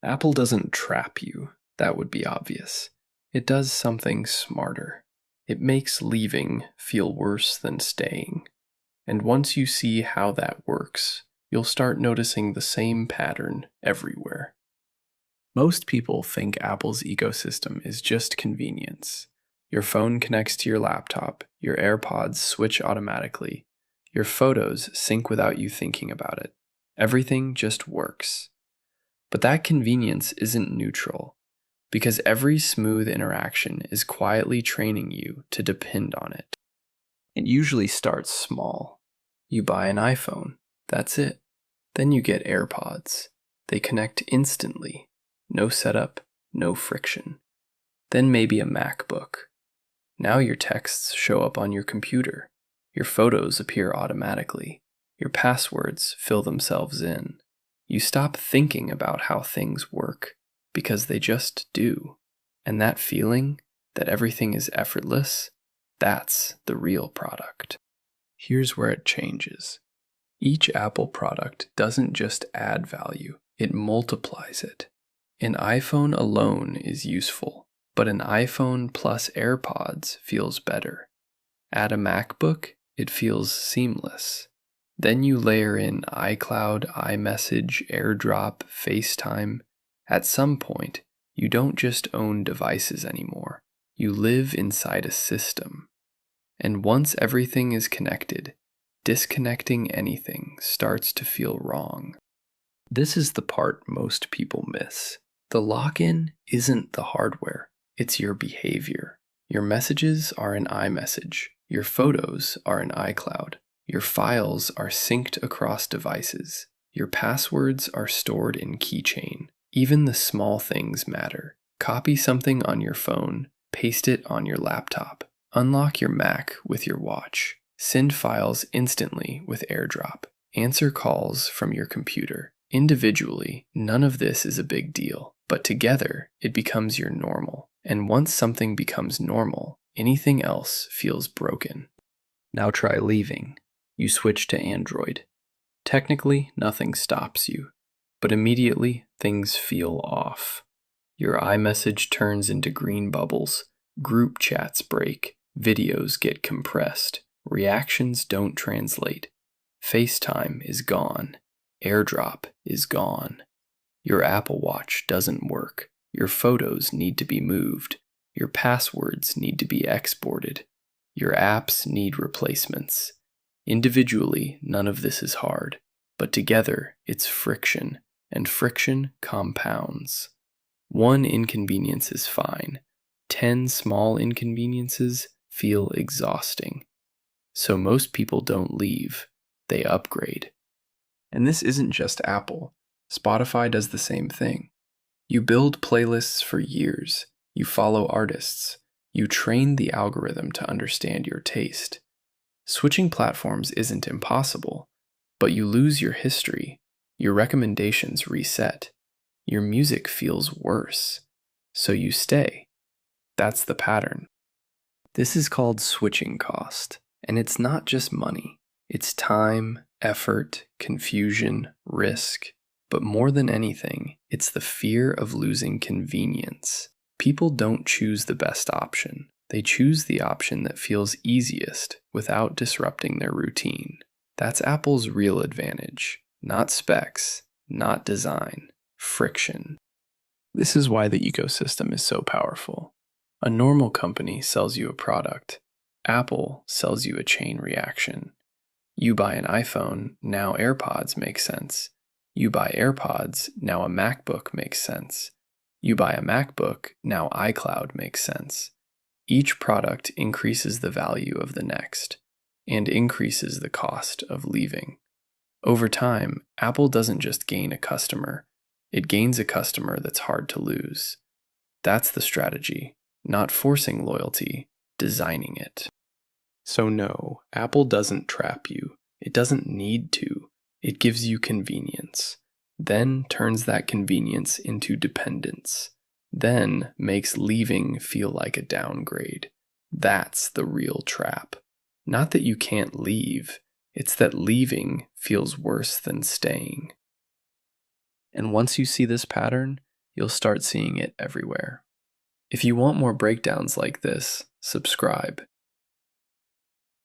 Apple doesn't trap you, that would be obvious. It does something smarter. It makes leaving feel worse than staying. And once you see how that works, you'll start noticing the same pattern everywhere. Most people think Apple's ecosystem is just convenience. Your phone connects to your laptop, your AirPods switch automatically, your photos sync without you thinking about it. Everything just works. But that convenience isn't neutral, because every smooth interaction is quietly training you to depend on it. It usually starts small. You buy an iPhone, that's it. Then you get AirPods. They connect instantly. No setup, no friction. Then maybe a MacBook. Now your texts show up on your computer. Your photos appear automatically. Your passwords fill themselves in. You stop thinking about how things work because they just do. And that feeling that everything is effortless, that's the real product. Here's where it changes. Each Apple product doesn't just add value, it multiplies it. An iPhone alone is useful, but an iPhone plus AirPods feels better. Add a MacBook, it feels seamless. Then you layer in iCloud, iMessage, AirDrop, FaceTime. At some point, you don't just own devices anymore. You live inside a system. And once everything is connected, disconnecting anything starts to feel wrong. This is the part most people miss. The lock-in isn't the hardware, it's your behavior. Your messages are in iMessage. Your photos are in iCloud. Your files are synced across devices. Your passwords are stored in Keychain. Even the small things matter. Copy something on your phone, paste it on your laptop. Unlock your Mac with your watch. Send files instantly with AirDrop. Answer calls from your computer. Individually, none of this is a big deal, but together, it becomes your normal. And once something becomes normal, anything else feels broken. Now try leaving. You switch to Android. Technically, nothing stops you, but immediately things feel off. Your iMessage turns into green bubbles, group chats break, videos get compressed, reactions don't translate. FaceTime is gone. AirDrop is gone. Your Apple Watch doesn't work. Your photos need to be moved. Your passwords need to be exported. Your apps need replacements. Individually, none of this is hard, but together, it's friction, and friction compounds. One inconvenience is fine. 10 small inconveniences feel exhausting. So most people don't leave, they upgrade. And this isn't just Apple. Spotify does the same thing. You build playlists for years. You follow artists. You train the algorithm to understand your taste. Switching platforms isn't impossible, but you lose your history. Your recommendations reset. Your music feels worse. So you stay. That's the pattern. This is called switching cost, and it's not just money. It's time, effort, confusion, risk. But more than anything, it's the fear of losing convenience. People don't choose the best option. They choose the option that feels easiest without disrupting their routine. That's Apple's real advantage. Not specs, not design, friction. This is why the ecosystem is so powerful. A normal company sells you a product. Apple sells you a chain reaction. You buy an iPhone, now AirPods make sense. You buy AirPods, now a MacBook makes sense. You buy a MacBook, now iCloud makes sense. Each product increases the value of the next, and increases the cost of leaving. Over time, Apple doesn't just gain a customer, it gains a customer that's hard to lose. That's the strategy, not forcing loyalty, designing it. So no, Apple doesn't trap you. It doesn't need to. It gives you convenience, then turns that convenience into dependence, then makes leaving feel like a downgrade. That's the real trap. Not that you can't leave, it's that leaving feels worse than staying. And once you see this pattern, you'll start seeing it everywhere. If you want more breakdowns like this, subscribe.